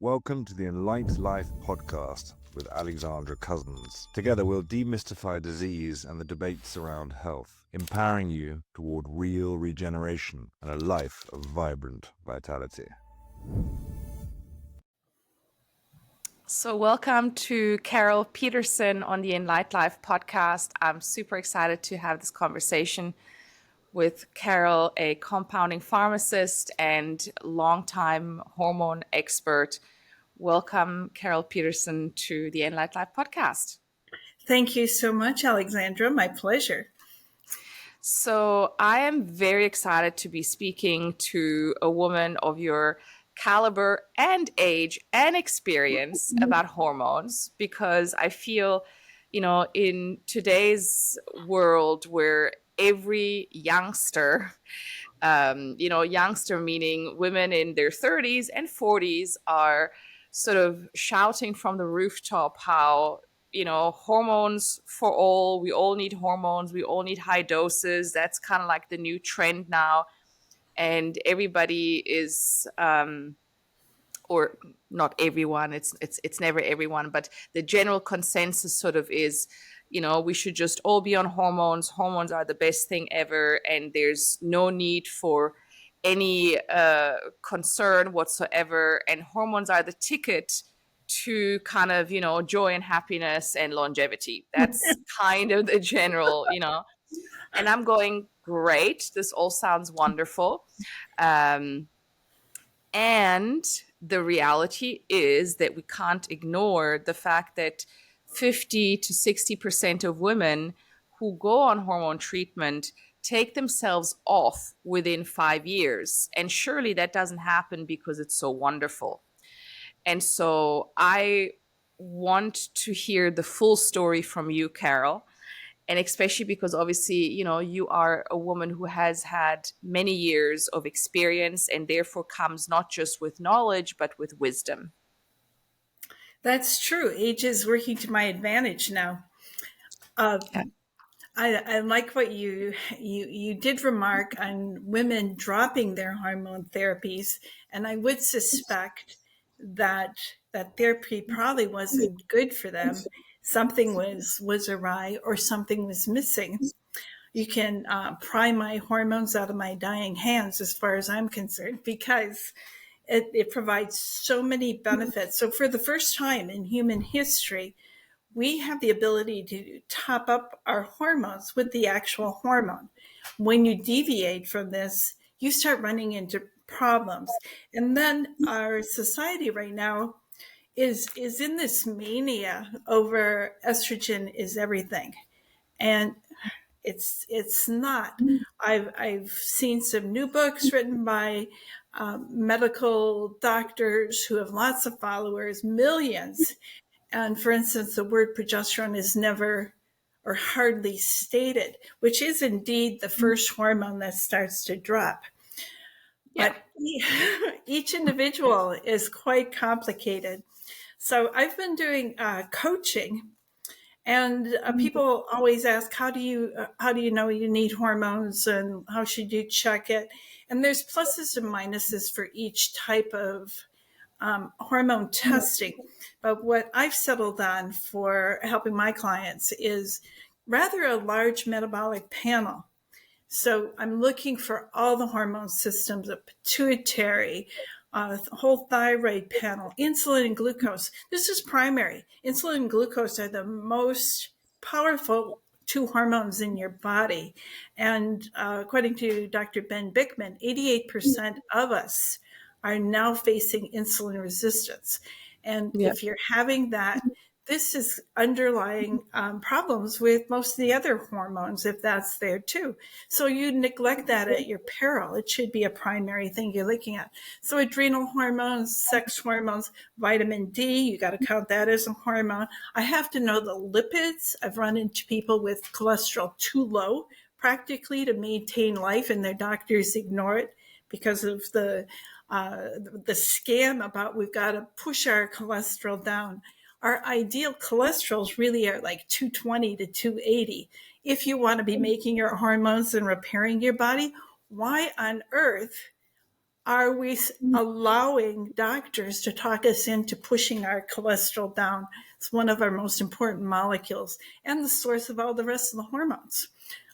Welcome to the Enlight.Life podcast with Alexandra Cousins. Together we'll demystify disease and the debates around health, empowering you toward real regeneration and a life of vibrant vitality. So welcome to Carol Petersen on the Enlight.Life podcast. I'm super excited to have this conversation with Carol, a compounding pharmacist and longtime hormone expert. Welcome, Carol Petersen, to the Enlight.Life podcast. Thank you so much, Alexandra. My pleasure. So I am very excited to be speaking to a woman of your caliber and age and experience about hormones, because I feel, in today's world where every youngster, youngster meaning women in their 30s and 40s, are sort of shouting from the rooftop how hormones for all, we all need hormones, we all need high doses. That's kind of like the new trend now. And everybody is or not everyone, it's never everyone, but the general consensus sort of is, we should just all be on hormones. Hormones are the best thing ever, and there's no need for any concern whatsoever. And hormones are the ticket to kind of, joy and happiness and longevity. That's kind of the general, and I'm going, great, this all sounds wonderful. And the reality is that we can't ignore the fact that 50 to 60% of women who go on hormone treatment take themselves off within 5 years. And surely that doesn't happen because it's so wonderful. And so I want to hear the full story from you, Carol. And especially because obviously, you are a woman who has had many years of experience and therefore comes not just with knowledge, but with wisdom. That's true. Age is working to my advantage now. I like what you did remark on women dropping their hormone therapies, and I would suspect that therapy probably wasn't good for them. Something was awry or something was missing. You can pry my hormones out of my dying hands as far as I'm concerned, because it provides so many benefits. So for the first time in human history, we have the ability to top up our hormones with the actual hormone. When you deviate from this, you start running into problems. And then our society right now is in this mania over estrogen is everything. And it's not. I've seen some new books written by medical doctors who have lots of followers, millions. And for instance, the word progesterone is never or hardly stated, which is indeed the first hormone that starts to drop. Yeah. But each individual is quite complicated. So I've been doing coaching, and people always ask, how do you know you need hormones, and how should you check it? And there's pluses and minuses for each type of hormone testing. But what I've settled on for helping my clients is rather a large metabolic panel. So I'm looking for all the hormone systems, a pituitary, whole thyroid panel, insulin and glucose. This is primary. Insulin and glucose are the most powerful two hormones in your body. And according to Dr. Ben Bickman, 88% of us are now facing insulin resistance. And if you're having that, this is underlying problems with most of the other hormones, if that's there too. So you neglect that at your peril. It should be a primary thing you're looking at. So adrenal hormones, sex hormones, vitamin D, you got to count that as a hormone. I have to know the lipids. I've run into people with cholesterol too low practically to maintain life, and their doctors ignore it because of the scam about we've got to push our cholesterol down. Our ideal cholesterols really are like 220 to 280. If you want to be making your hormones and repairing your body, why on earth are we allowing doctors to talk us into pushing our cholesterol down? It's one of our most important molecules and the source of all the rest of the hormones,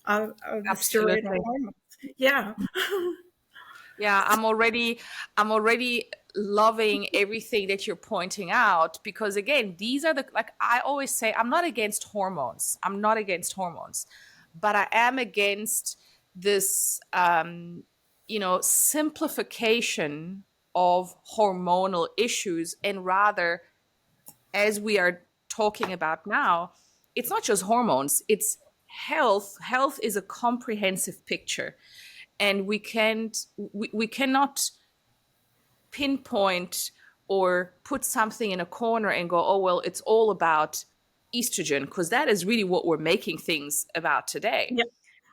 of the steroidal Absolutely. hormones. Yeah. Yeah, I'm already loving everything that you're pointing out, because again, these are the, like I always say, I'm not against hormones. I'm not against hormones, but I am against this simplification of hormonal issues, and rather, as we are talking about now, it's not just hormones, it's health. Health is a comprehensive picture, and we cannot pinpoint or put something in a corner and go, oh well, it's all about estrogen, because that is really what we're making things about today. Yep.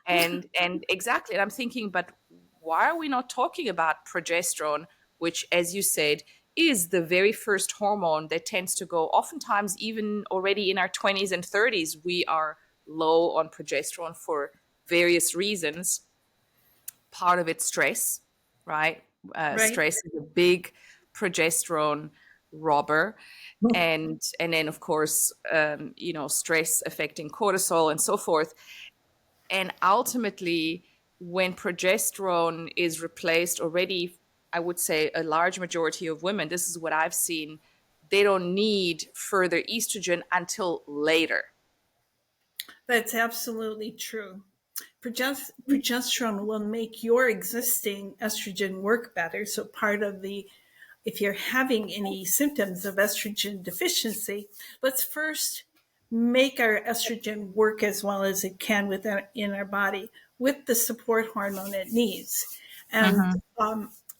And exactly, and I'm thinking, but why are we not talking about progesterone, which, as you said, is the very first hormone that tends to go, oftentimes even already in our 20s and 30s we are low on progesterone for various reasons. Part of it stress, right? Right. Stress is a big progesterone robber, and then of course stress affecting cortisol and so forth. And ultimately, when progesterone is replaced already, I would say a large majority of women, this is what I've seen, they don't need further estrogen until later. That's absolutely true. Progesterone will make your existing estrogen work better. So part of the, if you're having any symptoms of estrogen deficiency, let's first make our estrogen work as well as it can in our body with the support hormone it needs. And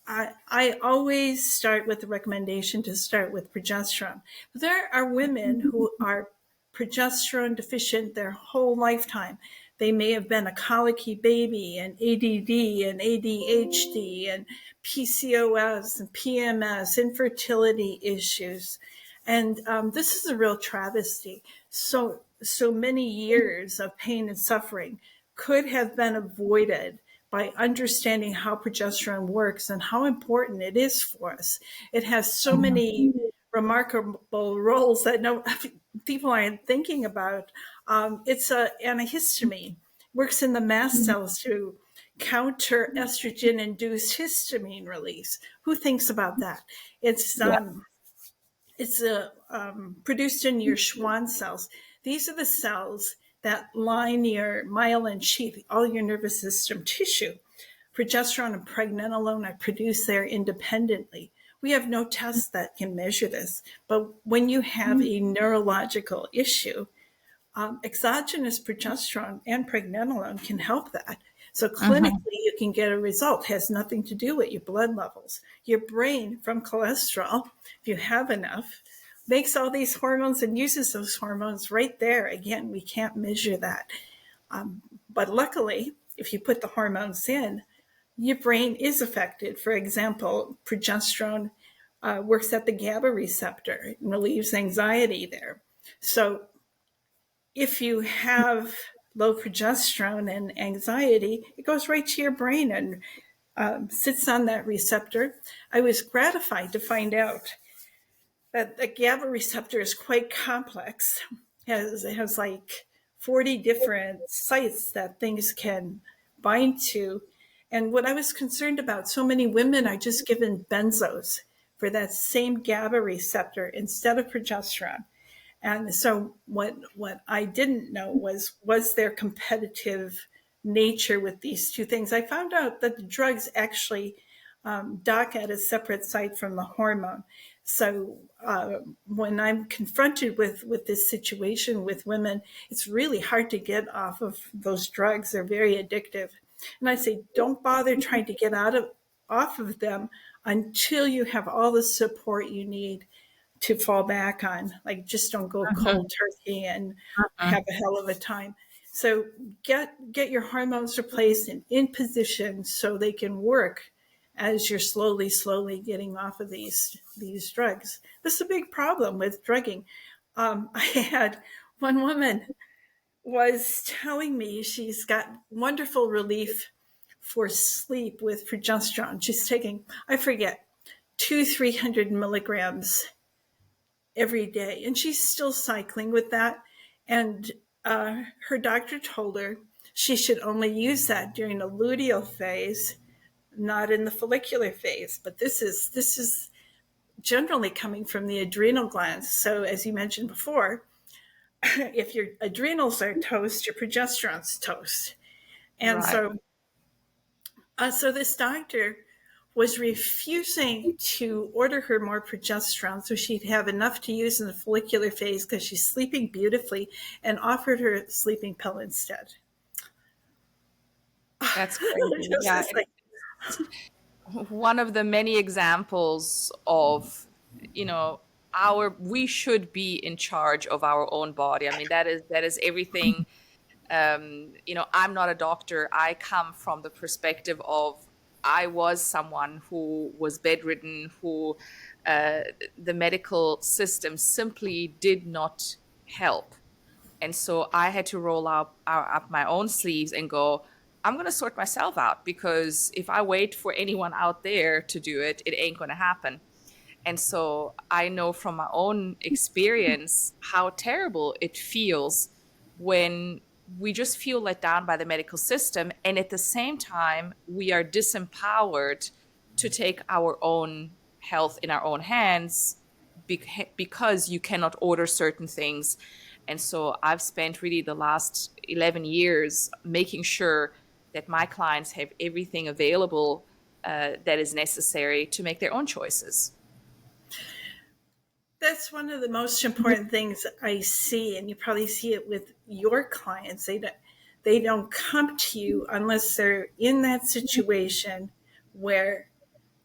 I always start with the recommendation to start with progesterone. There are women who are progesterone deficient their whole lifetime. They may have been a colicky baby and ADD and ADHD and PCOS and PMS, infertility issues. And this is a real travesty. So many years of pain and suffering could have been avoided by understanding how progesterone works and how important it is for us. It has so many remarkable roles that no people aren't thinking about. It's a antihistamine, works in the mast cells to counter estrogen-induced histamine release. Who thinks about that? It's Yeah. produced in your Schwann cells. These are the cells that line your myelin sheath, all your nervous system tissue. Progesterone and pregnenolone are produced there independently. We have no tests that can measure this, but when you have a neurological issue, exogenous progesterone and pregnenolone can help that. So clinically, you can get a result. It has nothing to do with your blood levels. Your brain, from cholesterol, if you have enough, makes all these hormones and uses those hormones right there. Again, we can't measure that. But luckily, if you put the hormones in, your brain is affected. For example, progesterone works at the GABA receptor. It relieves anxiety there. So if you have low progesterone and anxiety, it goes right to your brain and sits on that receptor. I was gratified to find out that the GABA receptor is quite complex. It has like 40 different sites that things can bind to. And what I was concerned about, so many women are just given benzos for that same GABA receptor instead of progesterone. And so what I didn't know was there competitive nature with these two things. I found out that the drugs actually dock at a separate site from the hormone. So when I'm confronted with this situation with women, it's really hard to get off of those drugs. They're very addictive. And I say, don't bother trying to get off of them until you have all the support you need to fall back on. Like, just don't go cold turkey and have a hell of a time. So get your hormones replaced and in position so they can work as you're slowly getting off of these drugs. This is a big problem with drugging. I had one woman was telling me she's got wonderful relief for sleep with progesterone. She's taking, I forget, 300 milligrams every day. And she's still cycling with that. And her doctor told her she should only use that during the luteal phase, not in the follicular phase. But this is generally coming from the adrenal glands. So as you mentioned before, if your adrenals are toast, your progesterone's toast. And Right. so this doctor was refusing to order her more progesterone so she'd have enough to use in the follicular phase because she's sleeping beautifully, and offered her a sleeping pill instead. That's crazy. Yeah. Like, One of the many examples of, you know, we should be in charge of our own body. I mean, that is everything. I'm not a doctor. I come from the perspective of, I was someone who was bedridden, who the medical system simply did not help. And so I had to roll up my own sleeves and go, I'm going to sort myself out, because if I wait for anyone out there to do it, it ain't going to happen. And so I know from my own experience how terrible it feels when we just feel let down by the medical system. And at the same time, we are disempowered to take our own health in our own hands because you cannot order certain things. And so I've spent really the last 11 years making sure that my clients have everything available that is necessary to make their own choices. that's one of the most important things I see, and you probably see it with your clients. They don't come to you unless they're in that situation where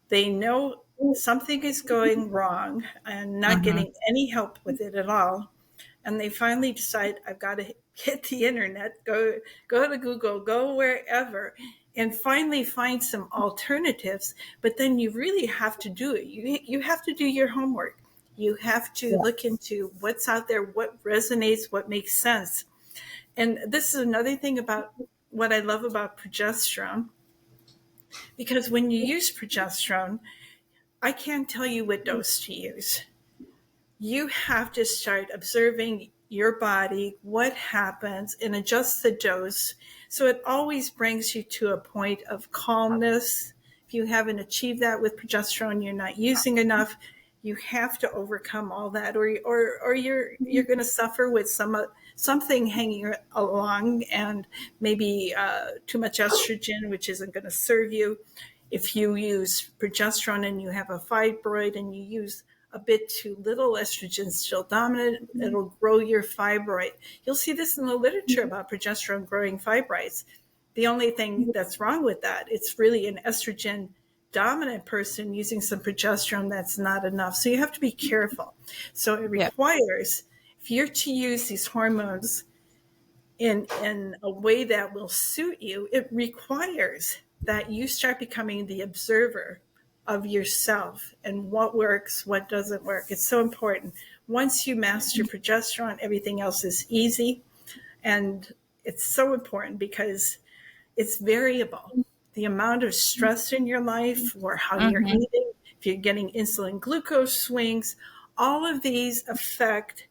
they know something is going wrong and not getting any help with it at all. And they finally decide, I've got to hit the internet, go to Google, go wherever, and finally find some alternatives. But then you really have to do it. You have to do your homework. You have to look into what's out there, what resonates, what makes sense. And this is another thing about what I love about progesterone, because when you use progesterone, I can't tell you what dose to use. You have to start observing your body, what happens, and adjust the dose. So it always brings you to a point of calmness. If you haven't achieved that with progesterone, you're not using enough. You have to overcome all that, or you're going to suffer with something hanging along, and maybe too much estrogen, which isn't going to serve you. If you use progesterone and you have a fibroid and you use a bit too little estrogen still dominant, it'll grow your fibroid. You'll see this in the literature about progesterone growing fibroids. The only thing that's wrong with that, it's really an estrogen dominant person using some progesterone that's not enough. So you have to be careful. So it requires, if you're to use these hormones in a way that will suit you, it requires that you start becoming the observer of yourself and what works, what doesn't work. It's so important. Once you master progesterone, everything else is easy. And it's so important because it's variable. The amount of stress in your life, or how you're eating, if you're getting insulin glucose swings, all of these affect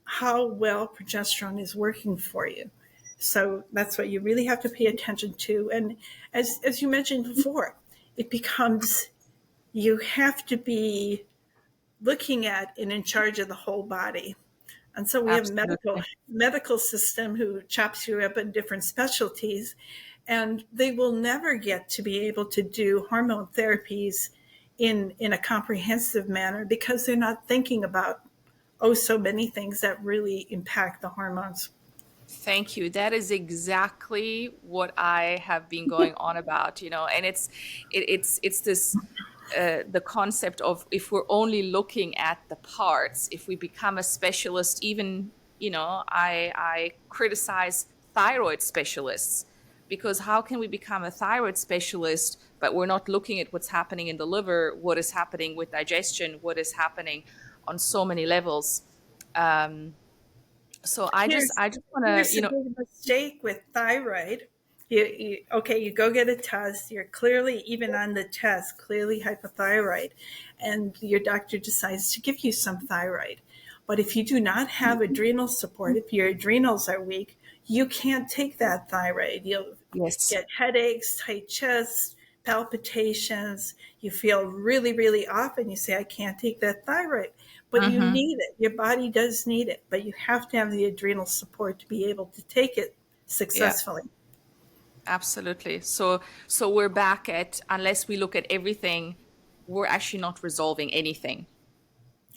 how well progesterone is working for you. So that's what you really have to pay attention to. And as you mentioned before, it becomes, you have to be looking at and in charge of the whole body. And so we have medical system who chops you up in different specialties, and they will never get to be able to do hormone therapies in a comprehensive manner because they're not thinking about so many things that really impact the hormones. Thank you. That is exactly what I have been going on about, and it's this the concept of, if we're only looking at the parts, if we become a specialist, even, I criticize thyroid specialists, because how can we become a thyroid specialist, but we're not looking at what's happening in the liver, what is happening with digestion, what is happening on so many levels. So I just want to, Here's a big mistake with thyroid. You go get a test. You're clearly, even on the test, clearly hypothyroid, and your doctor decides to give you some thyroid. But if you do not have adrenal support, if your adrenals are weak, you can't take that thyroid. You'll Yes. get headaches, tight chest, palpitations. You feel really, really off, and you say, I can't take that thyroid. But you Mm-hmm. need it. Your body does need it, but you have to have the adrenal support to be able to take it Yeah. successfully. Absolutely. So we're back at, unless we look at everything, we're actually not resolving anything.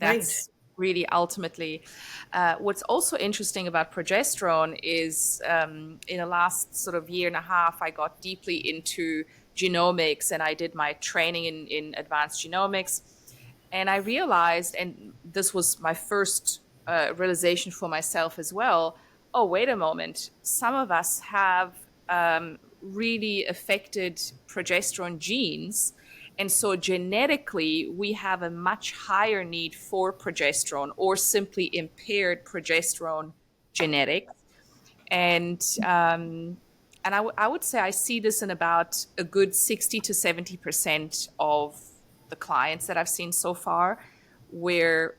Right. That's really ultimately what's also interesting about progesterone is in the last sort of year and a half, I got deeply into genomics and I did my training in advanced genomics. And I realized, and this was my first realization for myself as well, oh, wait a moment, some of us have really affected progesterone genes. And so genetically, we have a much higher need for progesterone or simply impaired progesterone genetics. And I would say I see this in about a good 60 to 70% of the clients that I've seen so far, where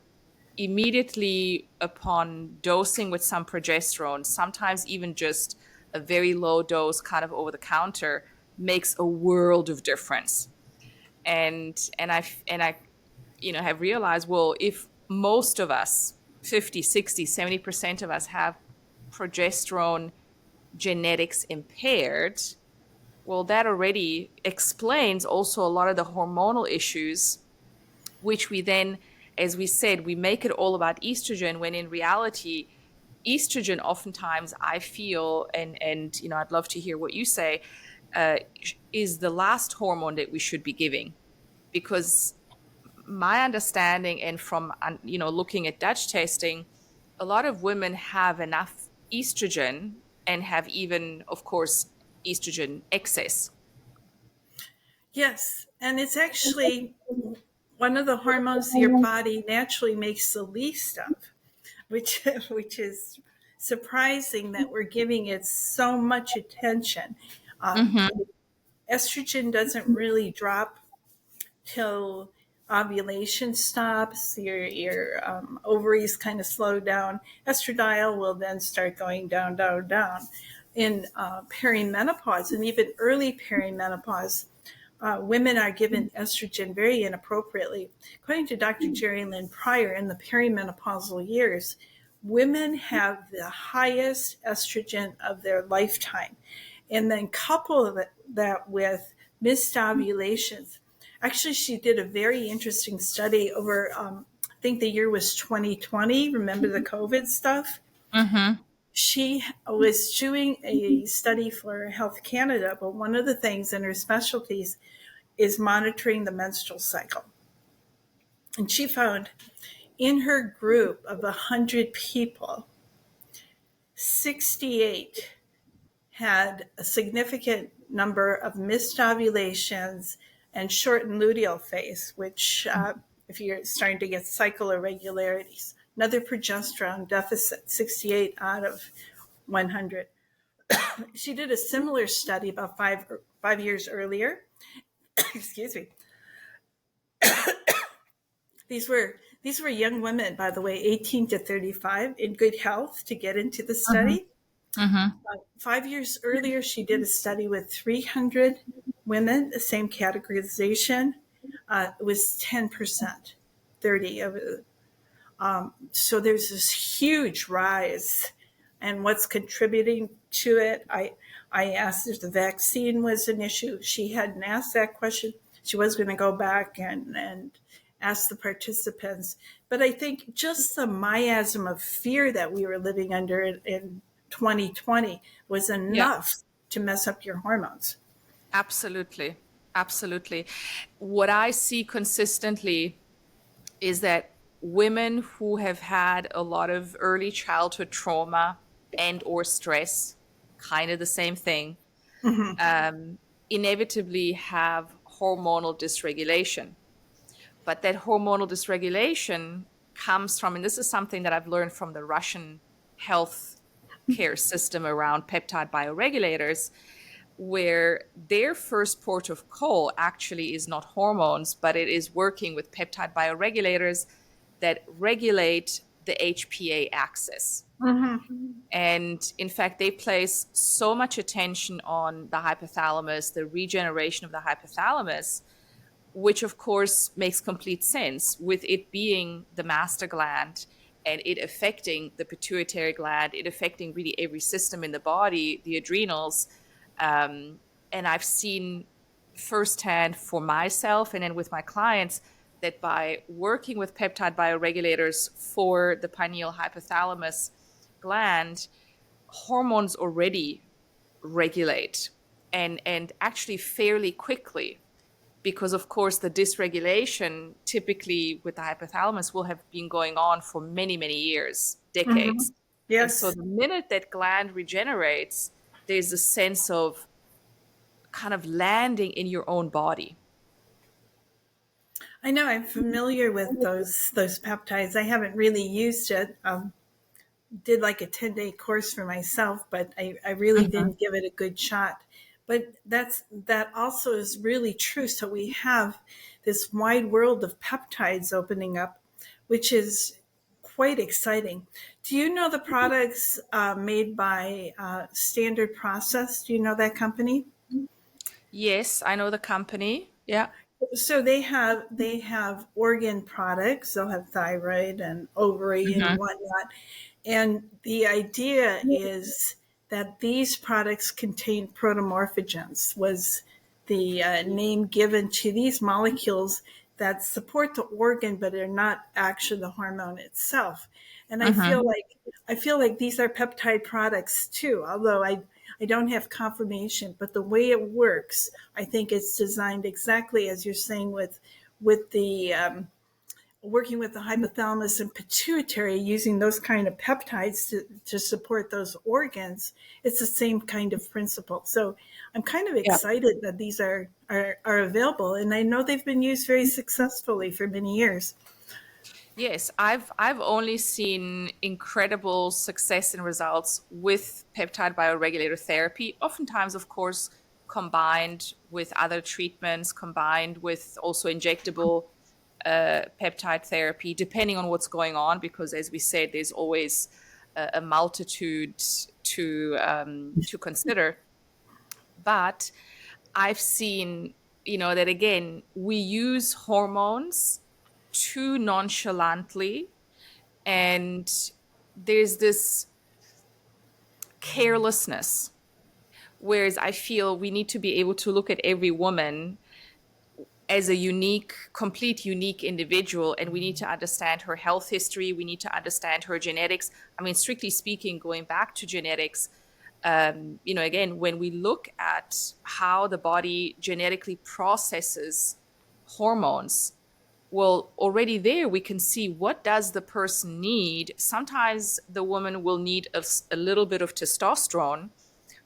immediately upon dosing with some progesterone, sometimes even just a very low dose kind of over the counter, makes a world of difference. And I have realized, well, if most of us, 50, 60, 70% of us have progesterone genetics impaired, well, that already explains also a lot of the hormonal issues, which we then, as we said, we make it all about estrogen, when in reality, estrogen oftentimes, I feel, and I'd love to hear what you say, uh, is the last hormone that we should be giving. Because my understanding, and from looking at Dutch testing, a lot of women have enough estrogen and have even, of course, estrogen excess. Yes. And it's actually one of the hormones your body naturally makes the least of, which which is surprising that we're giving it so much attention. Um, Mm-hmm. Estrogen doesn't really drop till ovulation stops. Your ovaries kind of slow down. Estradiol will then start going down, down, down. In perimenopause and even early perimenopause, women are given estrogen very inappropriately. According to Dr. Jerry Lynn Pryor, in the perimenopausal years, women have the highest estrogen of their lifetime. And then couple that with missed ovulations. Actually, she did a very interesting study over, I think the year was 2020. Remember the COVID stuff? Mm-hmm. She was doing a study for Health Canada, but one of the things in her specialties is monitoring the menstrual cycle. And she found in her group of 100 people, 68 had a significant number of missed ovulations and shortened luteal phase, which, if you're starting to get cycle irregularities, another progesterone deficit, 68 out of 100. She did a similar study about 5 years earlier. Excuse me. These were young women, by the way, 18 to 35, in good health to get into the study. Mm-hmm. 5 years earlier, she did a study with 300 women, the same categorization. It was 10%, 30 of it. So there's this huge rise, and what's contributing to it? I asked if the vaccine was an issue. She hadn't asked that question. She was going to go back and ask the participants. But I think just the miasm of fear that we were living under in 2020 was Yeah, enough to mess up your hormones. absolutely. Absolutely. What I see consistently is that women who have had a lot of early childhood trauma and or stress, kind of the same thing, Mm-hmm. inevitably have hormonal dysregulation. But that hormonal dysregulation comes from, and this is something that I've learned from the Russian health care system around peptide bioregulators. where their first port of call actually is not hormones, but it is working with peptide bioregulators that regulate the HPA axis. And in fact, they place so much attention on the hypothalamus, the regeneration of the hypothalamus, which of course makes complete sense with it being the master gland and it affecting the pituitary gland, it affecting really every system in the body, the adrenals. And I've seen firsthand for myself and then with my clients that by working with peptide bioregulators for the pineal hypothalamus gland, hormones already regulate and actually fairly quickly, because of course the dysregulation typically with the hypothalamus will have been going on for many, many years, decades. And so Yes. the minute that gland regenerates, there's a sense of kind of landing in your own body. I know I'm familiar with those peptides. I haven't really used it. Did like a 10-day course for myself, but I really didn't give it a good shot. But that also is really true. So we have this wide world of peptides opening up, which is quite exciting. Do you know the products made by Standard Process? Do you know that company? Yes, I know the company. Yeah. So they have organ products. They'll have thyroid and ovary and whatnot. And the idea is that these products contain protomorphogens, was the name given to these molecules that support the organ but are not actually the hormone itself. And I feel like these are peptide products too, although I don't have confirmation, but the way it works, I think it's designed exactly as you're saying with the working with the hypothalamus and pituitary, using those kind of peptides to support those organs. It's the same kind of principle. So I'm kind of Yeah. excited that these are available, and I know they've been used very successfully for many years. Yes, I've only seen incredible success and results with peptide bioregulator therapy, oftentimes, of course, combined with other treatments, combined with also injectable peptide therapy, depending on what's going on, because as we said, there's always a multitude to consider. But I've seen, that again, we use hormones too nonchalantly, and there's this carelessness. Whereas I feel we need to be able to look at every woman as a complete unique individual, and we need to understand her health history. We need to understand her genetics. I mean, strictly speaking, going back to genetics, again, when we look at how the body genetically processes hormones, well, already there we can see what does the person need. Sometimes the woman will need a little bit of testosterone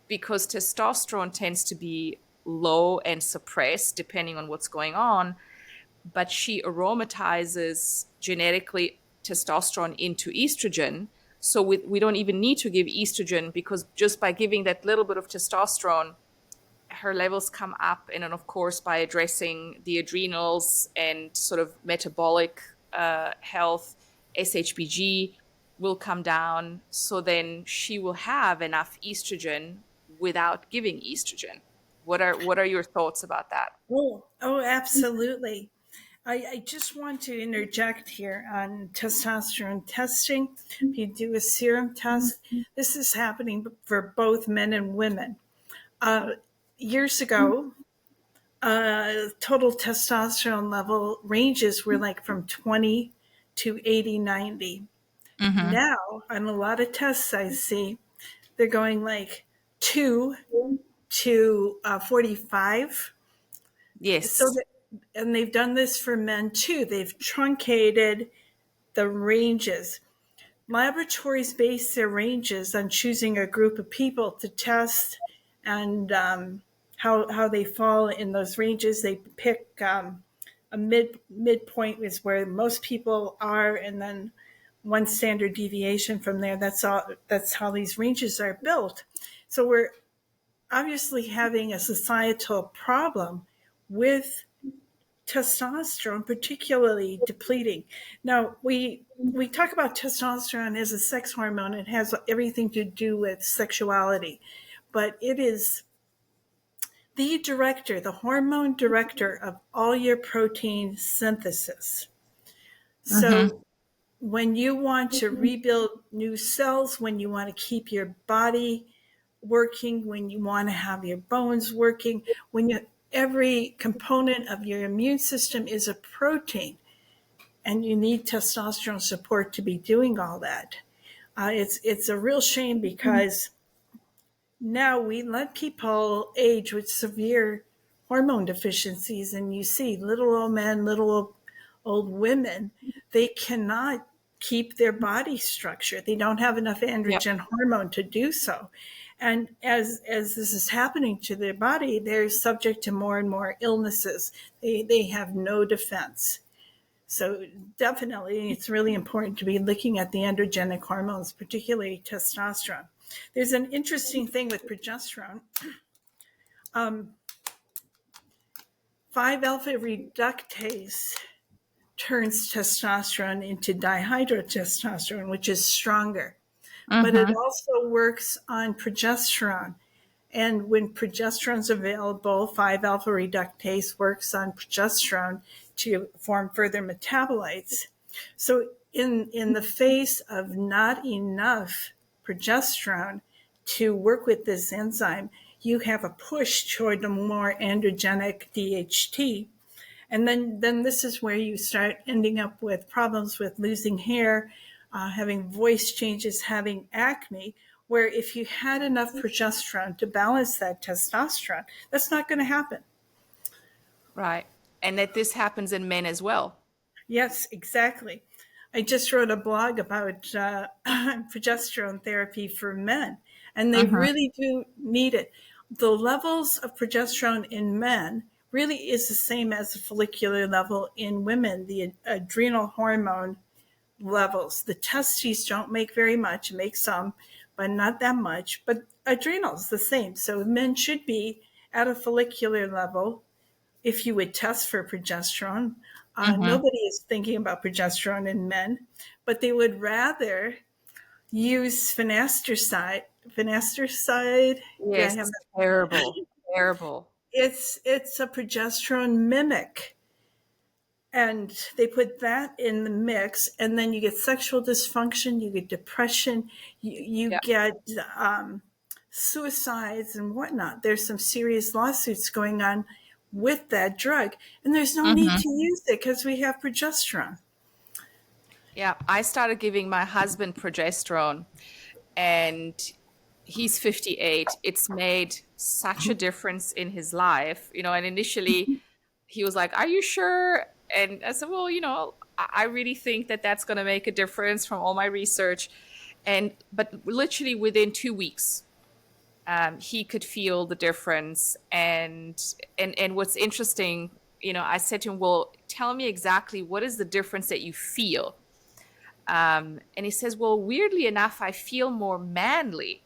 because testosterone tends to be low and suppressed depending on what's going on, but she aromatizes genetically testosterone into estrogen. So we don't even need to give estrogen, because just by giving that little bit of testosterone, her levels come up. And then, of course, by addressing the adrenals and sort of metabolic health, SHBG will come down. So then she will have enough estrogen without giving estrogen. What are your thoughts about that? Oh, absolutely. I just want to interject here on testosterone testing. If you do a serum test, this is happening for both men and women. Years ago, total testosterone level ranges were like from 20 to 80, 90. Now, on a lot of tests I see, they're going like 2 to 45. So, Yes. and they've done this for men too. They've truncated the ranges. Laboratories base their ranges on choosing a group of people to test, and how they fall in those ranges. They pick a midpoint is where most people are, and then one standard deviation from there. That's all. That's how these ranges are built. So obviously having a societal problem with testosterone, particularly depleting. Now, we talk about testosterone as a sex hormone. It has everything to do with sexuality, but it is the director, the hormone director of all your protein synthesis. Mm-hmm. So when you want to rebuild new cells, when you want to keep your body working, when you want to have your bones working, when you every component of your immune system is a protein, and you need testosterone support to be doing all that. It's a real shame because now we let people age with severe hormone deficiencies, and you see little old men, little old women, they cannot keep their body structure. They don't have enough Yep. androgen hormone to do so. And as this is happening to their body, they're subject to more and more illnesses. They have no defense. So definitely, it's really important to be looking at the androgenic hormones, particularly testosterone. There's an interesting thing with progesterone. 5-alpha reductase turns testosterone into dihydrotestosterone, which is stronger. But it Mm-hmm. also works on progesterone. And when progesterone is available, 5-alpha reductase works on progesterone to form further metabolites. So in the face of not enough progesterone to work with this enzyme, you have a push toward a more androgenic DHT. And then this is where you start ending up with problems with losing hair, having voice changes, having acne, where if you had enough progesterone to balance that testosterone, that's not going to happen. Right. And that this happens in men as well. Yes, exactly. I just wrote a blog about progesterone therapy for men, and they Mm-hmm. really do need it. The levels of progesterone in men really is the same as the follicular level in women, the adrenal hormone levels. The testes don't make very much, make some, but not that much. But adrenals, the same. So men should be at a follicular level if you would test for progesterone. Mm-hmm. Nobody is thinking about progesterone in men, but they would rather use finasteride. Finasteride, yeah, I have Yes. that. Terrible. Terrible. It's a progesterone mimic, and they put that in the mix, and then you get sexual dysfunction, you get depression, you Yeah. get suicides and whatnot. There's some serious lawsuits going on with that drug, and there's no need Mm-hmm. to use it because we have progesterone. Yeah. I started giving my husband progesterone, and he's 58. It's made such a difference in his life, and initially he was like, "Are you sure?" And I said, "Well, I really think that that's going to make a difference from all my research." But literally within 2 weeks, he could feel the difference. And what's interesting, I said to him, "Well, tell me exactly what is the difference that you feel." And he says, "Well, weirdly enough, I feel more manly."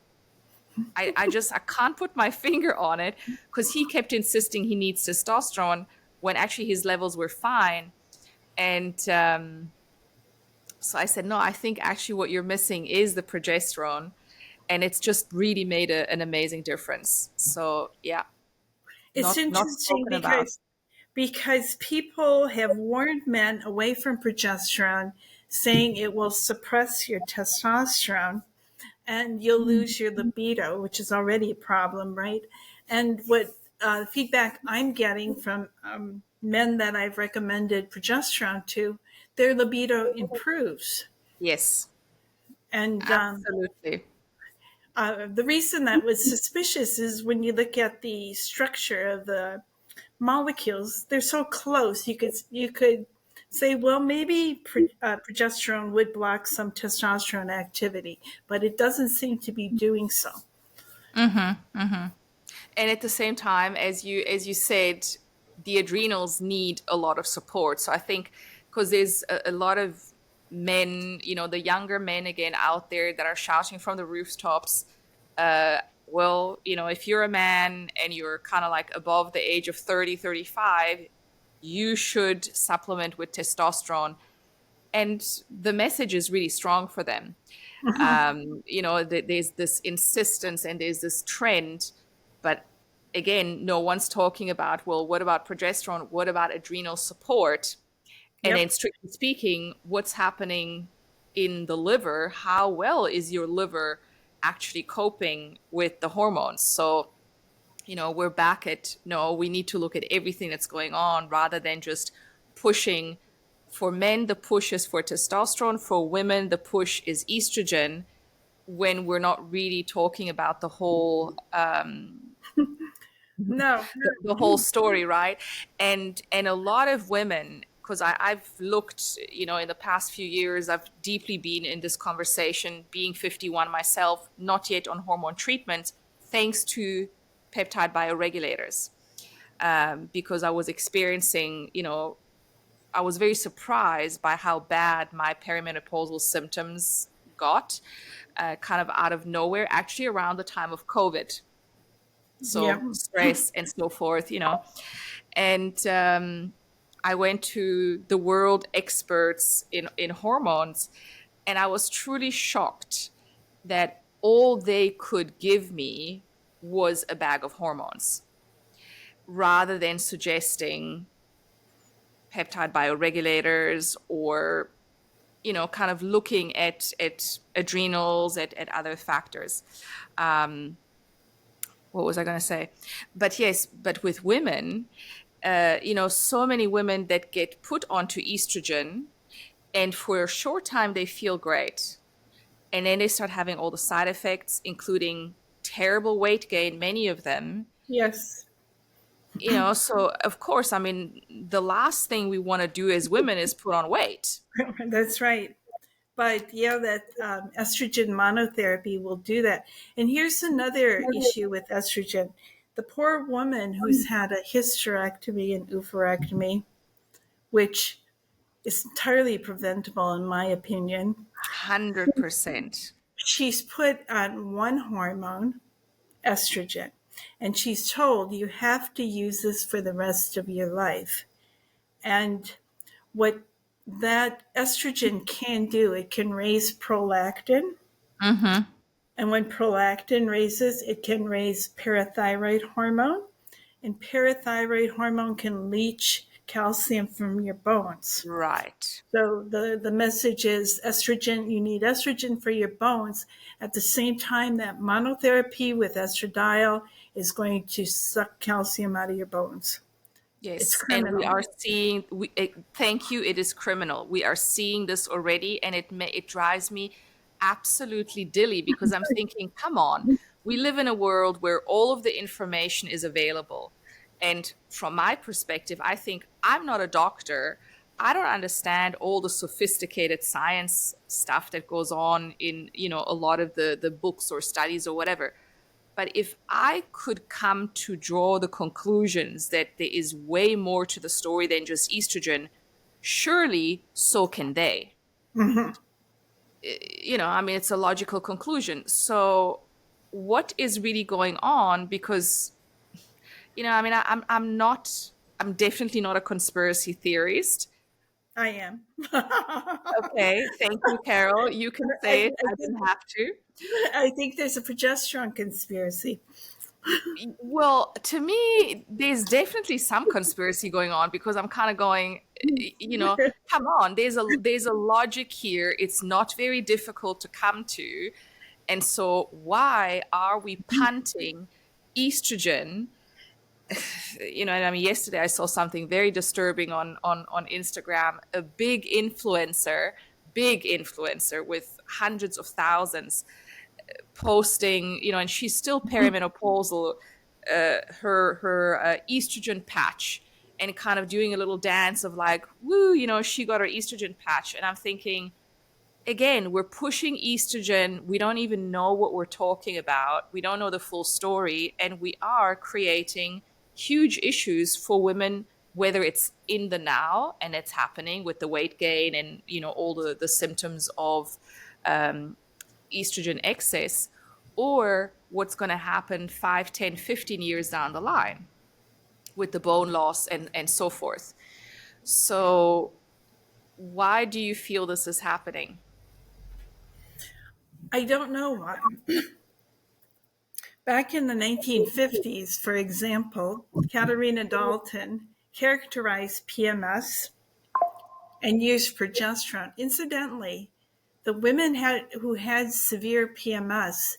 I can't put my finger on it because he kept insisting he needs testosterone when actually his levels were fine. And so I said, no, I think actually what you're missing is the progesterone. And it's just really made an amazing difference. So yeah, It's not interesting spoken about. because people have warned men away from progesterone, saying it will suppress your testosterone and you'll lose your libido, which is already a problem, right? And what feedback I'm getting from men that I've recommended progesterone to, their libido improves. Yes, And absolutely. the reason that was suspicious is when you look at the structure of the molecules, they're so close. You could say, well, maybe progesterone would block some testosterone activity, but it doesn't seem to be doing so. And at the same time, as you said, the adrenals need a lot of support. So I think because there's a lot of men, the younger men again out there that are shouting from the rooftops, well, if you're a man and you're kind of like above the age of 30, 35, you should supplement with testosterone. And the message is really strong for them. There's this insistence and there's this trend, but again, no one's talking about, well, what about progesterone? What about adrenal support? And then Yep. strictly speaking, what's happening in the liver? How well is your liver actually coping with the hormones? So, we're back at, no, we need to look at everything that's going on rather than just pushing. For men, the push is for testosterone. For women, the push is estrogen, when we're not really talking about the whole No. the whole story, right? And a lot of women, because I've looked, in the past few years, I've deeply been in this conversation, being 51 myself, not yet on hormone treatment, thanks to peptide bioregulators, because I was experiencing, I was very surprised by how bad my perimenopausal symptoms got, kind of out of nowhere, actually around the time of COVID. Yeah. So stress and so forth. And I went to the world experts in hormones, and I was truly shocked that all they could give me was a bag of hormones, rather than suggesting peptide bioregulators, or kind of looking at adrenals, at other factors. What was I going to say? But yes, but with women, so many women that get put onto estrogen, and for a short time they feel great, and then they start having all the side effects, including terrible weight gain, many of them. Yes. So of course, I mean, the last thing we want to do as women is put on weight. That's right. But yeah, that estrogen monotherapy will do that. And here's another issue with estrogen. The poor woman who's had a hysterectomy and oophorectomy, which is entirely preventable in my opinion, 100%. she's put on one hormone, estrogen, and she's told you have to use this for the rest of your life. And what that estrogen can do, it can raise prolactin. Mm-hmm. And when prolactin raises, it can raise parathyroid hormone. And parathyroid hormone can leach calcium from your bones. Right. So the message is estrogen, you need estrogen for your bones. At the same time, that monotherapy with estradiol is going to suck calcium out of your bones. It's Yes, and we criminal. are seeing. Thank you. It is criminal. We are seeing this already, and it drives me absolutely dilly, because I'm thinking, come on, we live in a world where all of the information is available, and from my perspective, I think, I'm not a doctor. I don't understand all the sophisticated science stuff that goes on in a lot of the books or studies or whatever. But if I could come to draw the conclusions that there is way more to the story than just estrogen, surely so can they. Mhm. I mean, it's a logical conclusion. So what is really going on? Because, I mean, I'm definitely not a conspiracy theorist. I am. Okay, thank you, Carol. You can say it. I didn't have to. I think there's a progesterone conspiracy. Well, to me, there's definitely some conspiracy going on, because I'm kind of going, come on, there's a logic here. It's not very difficult to come to. And so why are we punting estrogen? And I mean, yesterday I saw something very disturbing on Instagram. A big influencer with hundreds of thousands, posting, and she's still perimenopausal, her estrogen patch, and kind of doing a little dance of like, woo, she got her estrogen patch. And I'm thinking, again, we're pushing estrogen. We don't even know what we're talking about. We don't know the full story. And we are creating huge issues for women, whether it's in the now, and it's happening with the weight gain and, all the symptoms of estrogen excess, or what's going to happen 5, 10, 15 years down the line with the bone loss and so forth. So why do you feel this is happening? I don't know why. Back in the 1950s, for example, Katarina Dalton characterized PMS and used progesterone. Incidentally, the women who had severe PMS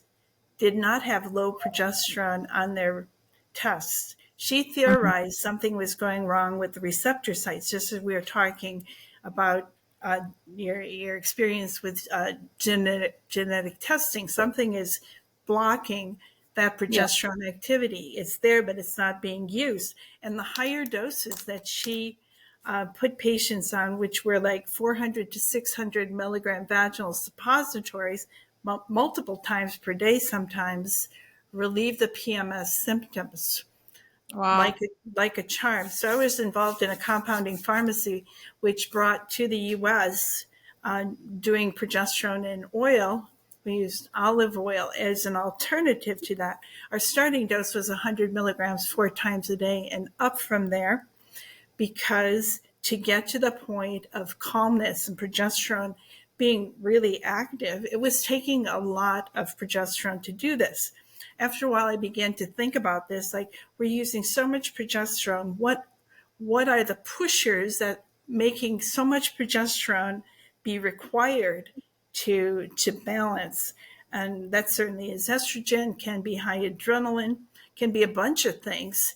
did not have low progesterone on their tests. She theorized something was going wrong with the receptor sites, just as we were talking about your experience with genetic testing. Something is blocking that Yeah. progesterone activity. It's there, but it's not being used. And the higher doses that she put patients on, which were like 400 to 600 milligram vaginal suppositories, multiple times per day sometimes, relieve the PMS symptoms Wow. like a charm. So I was involved in a compounding pharmacy, which brought to the U.S. Doing progesterone in oil. We used olive oil as an alternative to that. Our starting dose was 100 milligrams 4 times a day and up from there, because to get to the point of calmness and progesterone being really active, it was taking a lot of progesterone to do this. After a while, I began to think about this, like, we're using so much progesterone. What are the pushers that making so much progesterone be required to balance? And that certainly is estrogen, can be high adrenaline, can be a bunch of things.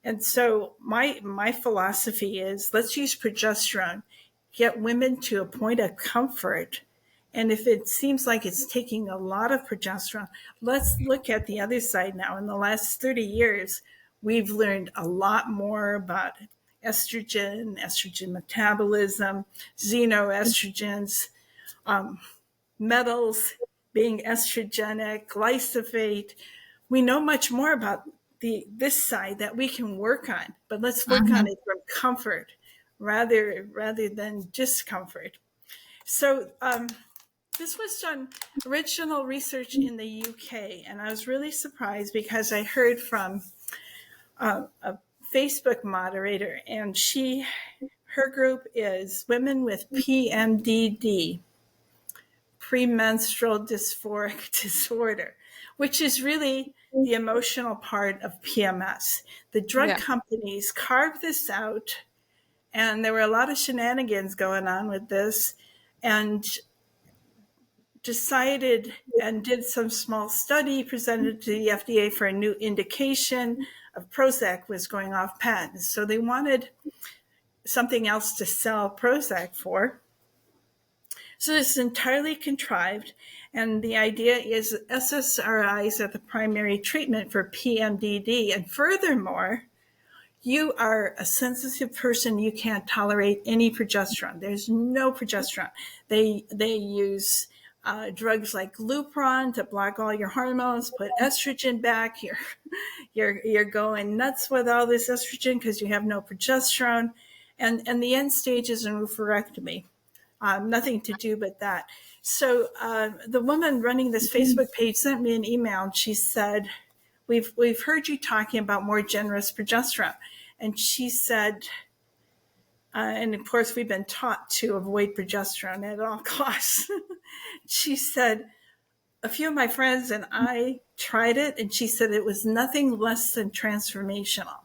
And so my philosophy is, let's use progesterone, get women to a point of comfort. And if it seems like it's taking a lot of progesterone, let's look at the other side now. In the last 30 years, we've learned a lot more about estrogen metabolism, xenoestrogens, metals being estrogenic, glyphosate. We know much more about this side that we can work on, but let's work on it from comfort rather than discomfort. So this was done original research in the UK, and I was really surprised because I heard from a Facebook moderator, and her group is women with PMDD, premenstrual dysphoric disorder, which is really the emotional part of PMS. The drug Yeah. companies carved this out, and there were a lot of shenanigans going on with this, and decided and did some small study, presented to the FDA for a new indication of Prozac was going off patent. So they wanted something else to sell Prozac for. So it's entirely contrived. And the idea is SSRIs are the primary treatment for PMDD. And furthermore, you are a sensitive person, you can't tolerate any progesterone. There's no progesterone. They use drugs like Lupron to block all your hormones, put estrogen back. You're going nuts with all this estrogen because you have no progesterone. And the end stage is an oophorectomy. Nothing to do but that. So the woman running this Facebook page sent me an email, and she said, we've heard you talking about more generous progesterone. And she said, and of course we've been taught to avoid progesterone at all costs. She said, a few of my friends and I tried it, and she said it was nothing less than transformational.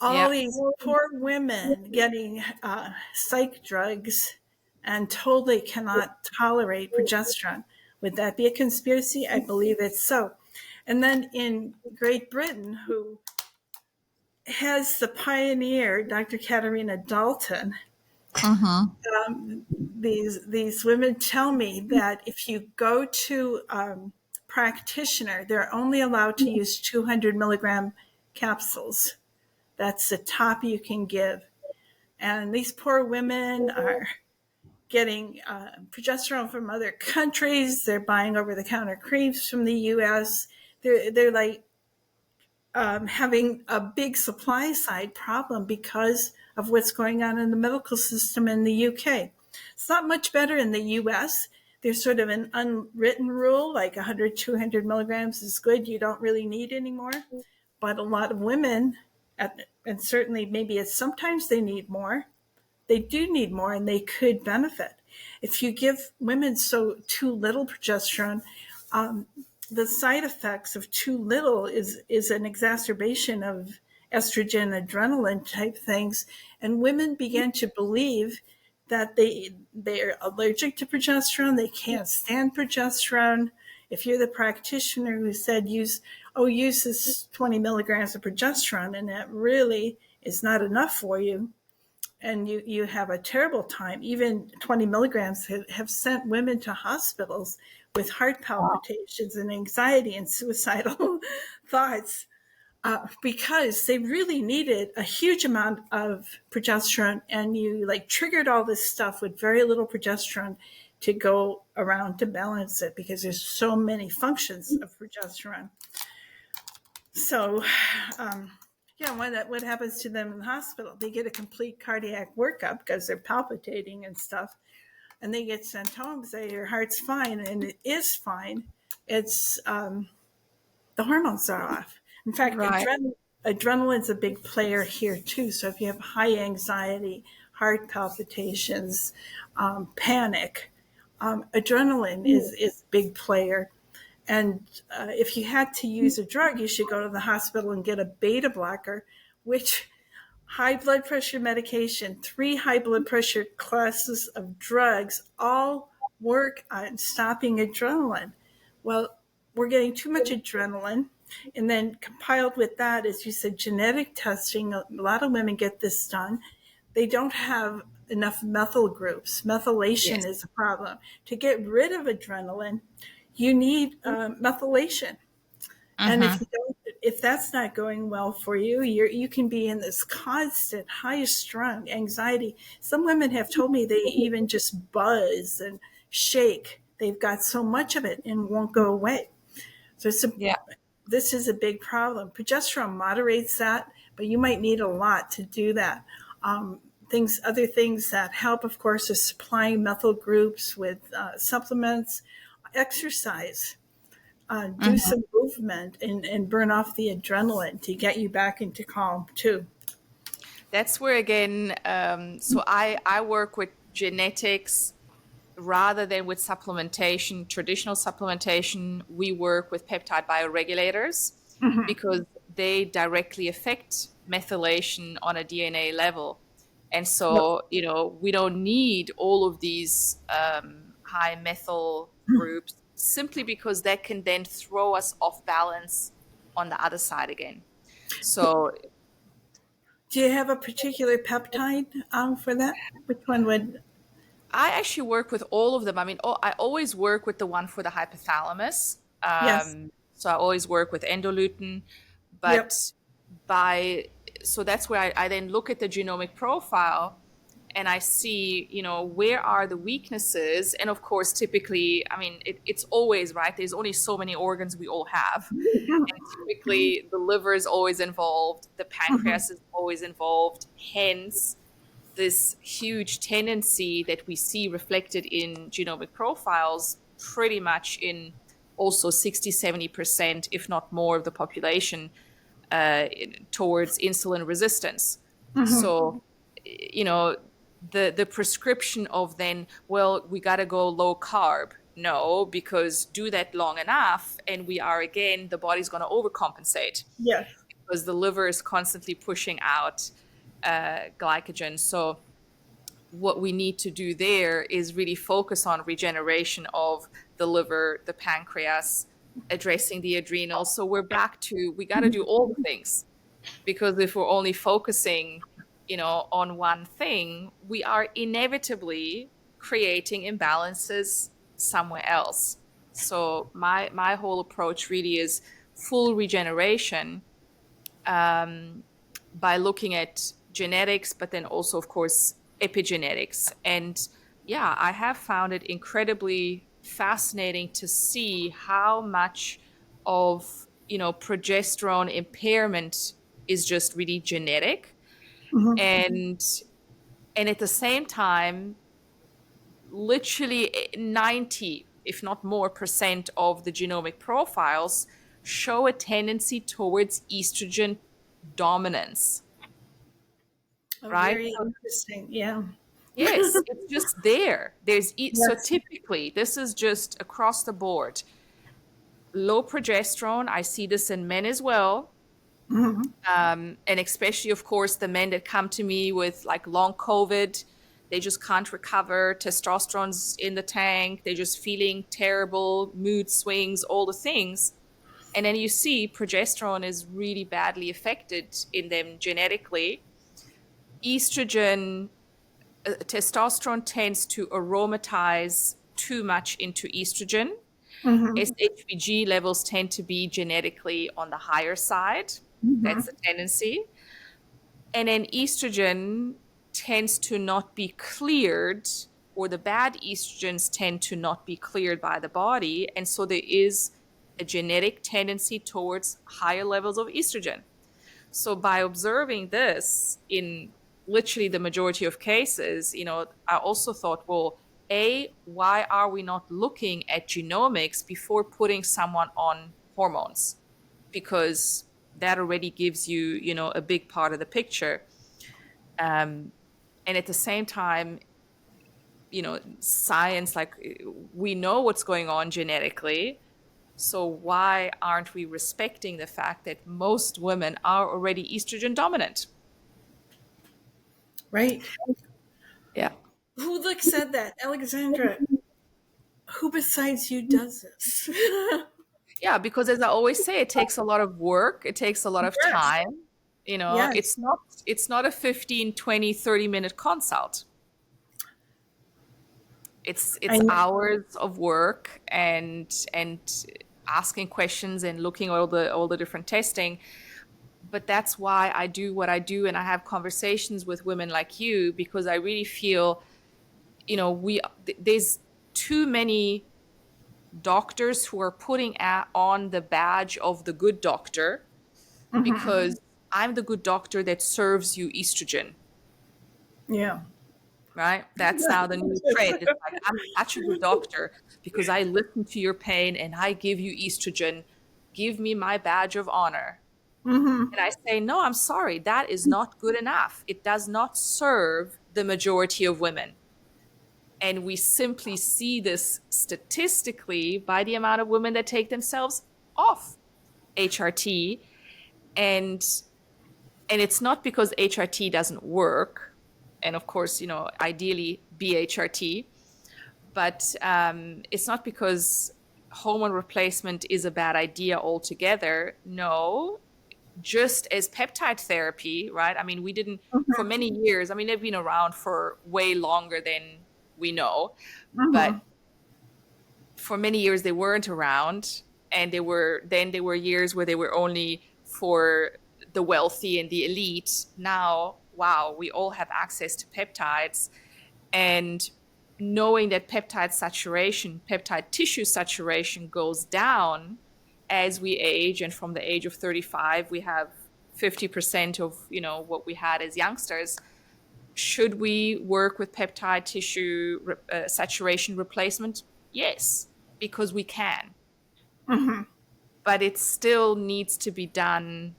All these poor women getting psych drugs and told they cannot tolerate progesterone. Would that be a conspiracy? I believe it's so. And then in Great Britain, who has the pioneer, Dr. Katarina Dalton, these women tell me that if you go to practitioner, they're only allowed to use 200 milligram capsules. That's the top you can give. And these poor women are getting progesterone from other countries. They're buying over-the-counter creams from the U.S. They're like having a big supply side problem because of what's going on in the medical system in the UK. It's not much better in the U.S. there's sort of an unwritten rule, like 100, 200 milligrams is good. You don't really need anymore. But a lot of women, and certainly maybe it's sometimes they need more, they do need more and they could benefit. If you give women too little progesterone, the side effects of too little is an exacerbation of estrogen, adrenaline type things, and women begin to believe that they're allergic to progesterone, they can't stand progesterone. If you're the practitioner who said use this 20 milligrams of progesterone and that really is not enough for you, and you have a terrible time. Even 20 milligrams have sent women to hospitals with heart palpitations and anxiety and suicidal thoughts because they really needed a huge amount of progesterone, and you like triggered all this stuff with very little progesterone to go around to balance it because there's so many functions of progesterone. So, what happens to them in the hospital? They get a complete cardiac workup because they're palpitating and stuff, and they get sent home and say your heart's fine, and it is fine. It's the hormones are off. In fact, Right. adrenaline's a big player here too. So if you have high anxiety, heart palpitations, panic, adrenaline is a big player. And if you had to use a drug, you should go to the hospital and get a beta blocker, which high blood pressure medication, 3 high blood pressure classes of drugs all work on stopping adrenaline. Well, we're getting too much adrenaline. And then compiled with that, as you said, genetic testing. A lot of women get this done. They don't have enough methyl groups. Methylation Yes. is a problem. To get rid of adrenaline, you need methylation. And Mm-hmm. if that's not going well for you, you can be in this constant high strung anxiety. Some women have told me they even just buzz and shake. They've got so much of it and won't go away. So Yeah. this is a big problem. Progesterone moderates that, but you might need a lot to do that. Other things that help, of course, is supplying methyl groups with supplements, exercise, do Mm-hmm. some movement and burn off the adrenaline to get you back into calm too. That's where again, so I work with genetics rather than with supplementation, traditional supplementation. We work with peptide bioregulators because they directly affect methylation on a DNA level. And Yep. so, we don't need all of these high methyl groups simply because that can then throw us off balance on the other side again. So Do you have a particular peptide for that? Which one would? I actually work with all of them. I mean, I always work with the one for the hypothalamus. Yes. So I always work with endolutein, Yep. but so that's where I then look at the genomic profile and I see, where are the weaknesses? And of course, typically, I mean, it's always right. There's only so many organs we all have. And typically, the liver is always involved, the pancreas is always involved. Hence, this huge tendency that we see reflected in genomic profiles pretty much in also 60-70%, if not more, of the population towards insulin resistance. So, the prescription of then, well, we got to go low carb. No, because do that long enough and we are again, the body's going to overcompensate Yes. because the liver is constantly pushing out glycogen. So what we need to do there is really focus on regeneration of the liver, the pancreas, addressing the adrenals. So we're back to, we got to do all the things, because if we're only focusing, on one thing, we are inevitably creating imbalances somewhere else. So my whole approach really is full regeneration, by looking at genetics, but then also, of course, epigenetics. And yeah, I have found it incredibly fascinating to see how much of, progesterone impairment is just really genetic. And at the same time, literally 90, if not more, percent of the genomic profiles show a tendency towards estrogen dominance, Oh, right? very interesting. Yeah. Yes, it's just there. So Yes. typically, this is just across the board. Low progesterone, I see this in men as well. Mhm. And especially, of course, the men that come to me with like long COVID, they just can't recover. Testosterone's in the tank. They're just feeling terrible, mood swings, all the things. And then you see progesterone is really badly affected in them genetically. Estrogen, testosterone tends to aromatize too much into estrogen. Mhm. SHBG levels tend to be genetically on the higher side. That's Mhm. the tendency. And then estrogen tends to not be cleared, or the bad estrogens tend to not be cleared by the body. And so there is a genetic tendency towards higher levels of estrogen. So by observing this in literally the majority of cases, I also thought, well, why are we not looking at genomics before putting someone on hormones? Because that already gives you, a big part of the picture. And at the same time, science, like, we know what's going on genetically. So why aren't we respecting the fact that most women are already estrogen dominant? Right. Yeah. Who looks at that? Alexandra, who besides you does this? Yeah, because as I always say, it takes a lot of work, it takes a lot of Yes. time. Yes. It's not a 15, 20, 30-minute consult. I It's know. hours of work and asking questions and looking at all the different testing. But that's why I do what I do, and I have conversations with women like you, because I really feel, there's too many doctors who are putting on the badge of the good doctor, Mhm. because I'm the good doctor that serves you estrogen, Yeah. right? That's now the new trend. It's like, I'm such a good doctor because I listen to your pain and I give you estrogen. Give me my badge of honor. Mhm. And I say, no, I'm sorry. That is not good enough. It does not serve the majority of women. And we simply see this statistically by the amount of women that take themselves off HRT. And it's not because HRT doesn't work. And of course, ideally BHRT, but it's not because hormone replacement is a bad idea altogether. No, just as peptide therapy, right? I mean, we didn't, for Mhm. many years, I mean, they've been around for way longer than we know, but Mhm. for many years they weren't around. And there were years where they were only for the wealthy and the elite. Now, wow, we all have access to peptides. And knowing that peptide tissue saturation goes down as we age, and from the age of 35 we have 50% of what we had as youngsters. Should we work with peptide tissue saturation replacement? Yes, because we can, Mhm. but it still needs to be done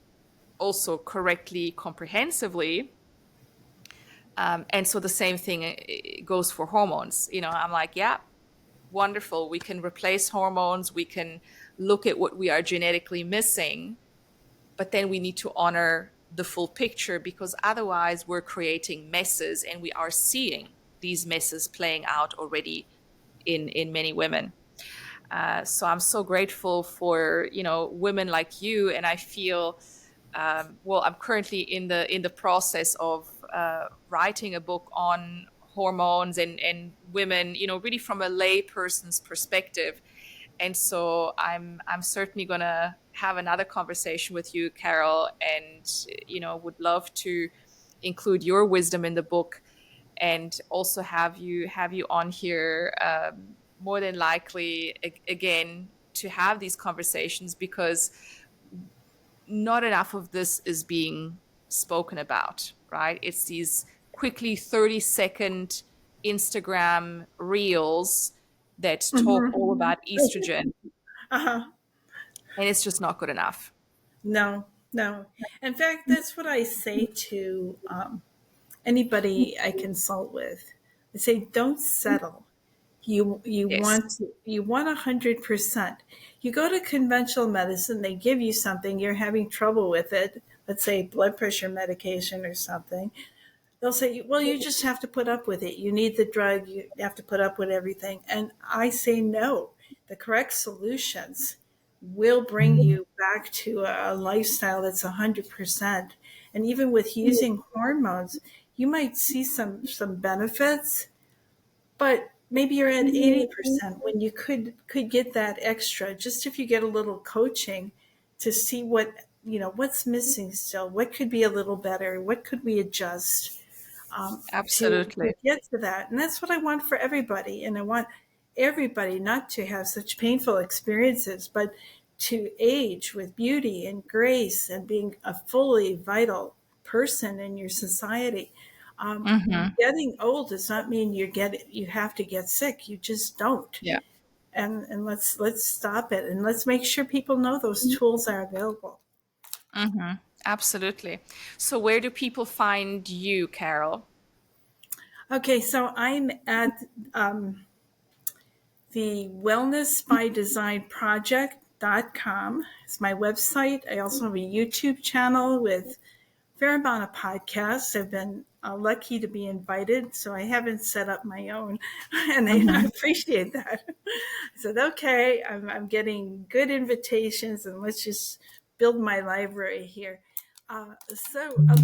also correctly, comprehensively. And so the same thing goes for hormones. I'm like, yeah, wonderful. We can replace hormones. We can look at what we are genetically missing, but then we need to honor the full picture, because otherwise we're creating messes, and we are seeing these messes playing out already in many women. So I'm so grateful for women like you, and I feel well, I'm currently in the process of writing a book on hormones and women, really from a lay person's perspective. And so I'm certainly gonna have another conversation with you, Carol, and would love to include your wisdom in the book, and also have you on here, more than likely, again, to have these conversations, because not enough of this is being spoken about, right? It's these quickly 30-second Instagram reels that talk all about estrogen, Uh-huh. and it's just not good enough. No, no. In fact, that's what I say to anybody I consult with. I say, don't settle. Yes. You want 100%. You go to conventional medicine, they give you something, you're having trouble with it. Let's say blood pressure medication or something. They'll say, well, you just have to put up with it. You need the drug. You have to put up with everything. And I say, no, the correct solutions will bring you back to a lifestyle that's 100%. And even with using hormones, you might see some benefits, but maybe you're at 80% when you could get that extra, just if you get a little coaching to see what's missing still, what could be a little better, what could we adjust to Absolutely. get to that. And that's what I want for everybody. And I want everybody not to have such painful experiences, but to age with beauty and grace and being a fully vital person in your society. Getting old does not mean you have to get sick. You just don't. Yeah. And let's stop it, and let's make sure people know those tools are available. Absolutely. So where do people find you, Carol? Okay, so I'm at the Wellness by Design Project.com. It's my website. I also have a YouTube channel with a fair amount of podcasts. I've been lucky to be invited, so I haven't set up my own, and I appreciate that. I said, okay, I'm getting good invitations, and let's just build my library here. So a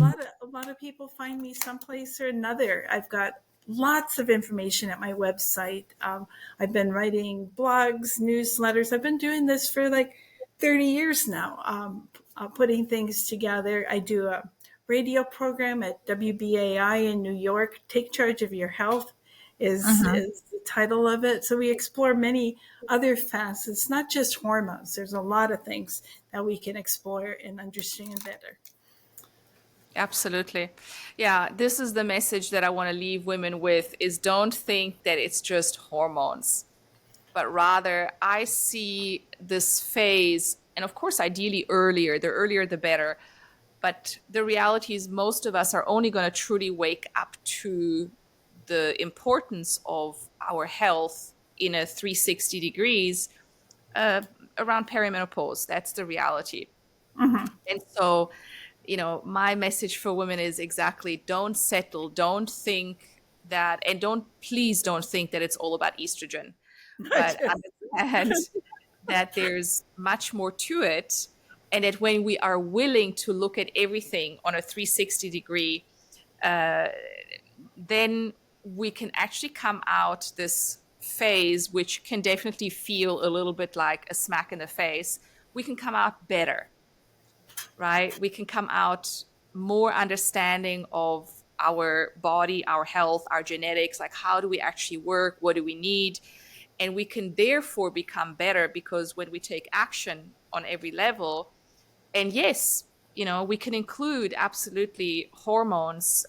lot of people find me someplace or another. I've got lots of information at my website. I've been writing blogs, newsletters. I've been doing this for like 30 years now, putting things together. I do a radio program at WBAI in New York. Take Charge of Your Health is the title of it. So we explore many other facets, not just hormones. There's a lot of things that we can explore and understand better. Absolutely. Yeah, this is the message that I want to leave women with is don't think that it's just hormones, but rather I see this phase, and of course, ideally earlier, the earlier the better. But the reality is most of us are only going to truly wake up to the importance of our health in a 360 degrees around perimenopause. That's the reality. And so, my message for women is exactly don't settle, don't think that, and please don't think that it's all about estrogen, but understand that there's much more to it. And that when we are willing to look at everything on a 360 degree, then we can actually come out this phase, which can definitely feel a little bit like a smack in the face. We can come out better, right? We can come out more understanding of our body, our health, our genetics, like how do we actually work? What do we need? And we can therefore become better because when we take action on every level, and yes, we can include absolutely hormones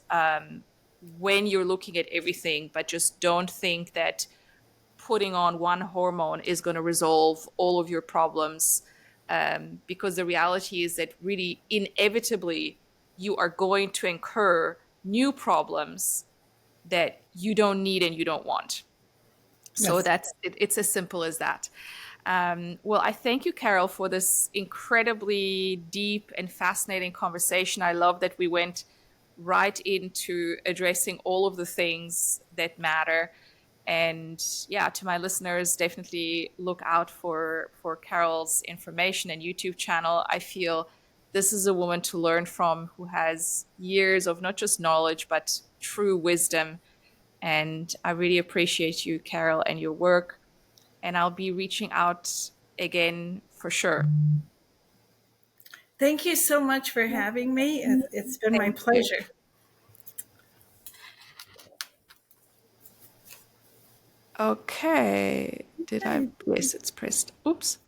when you're looking at everything, but just don't think that putting on one hormone is going to resolve all of your problems. Because the reality is that really inevitably you are going to incur new problems that you don't need and you don't want. So Yes. it's as simple as that. Well, I thank you, Carol, for this incredibly deep and fascinating conversation. I love that we went right into addressing all of the things that matter. And yeah, to my listeners, definitely look out for Carol's information and YouTube channel. I feel this is a woman to learn from who has years of not just knowledge, but true wisdom. And I really appreciate you, Carol, and your work. And I'll be reaching out again for sure. Thank you so much for having me. It's been my Thank you. pleasure. Okay. Yes, it's pressed. Oops.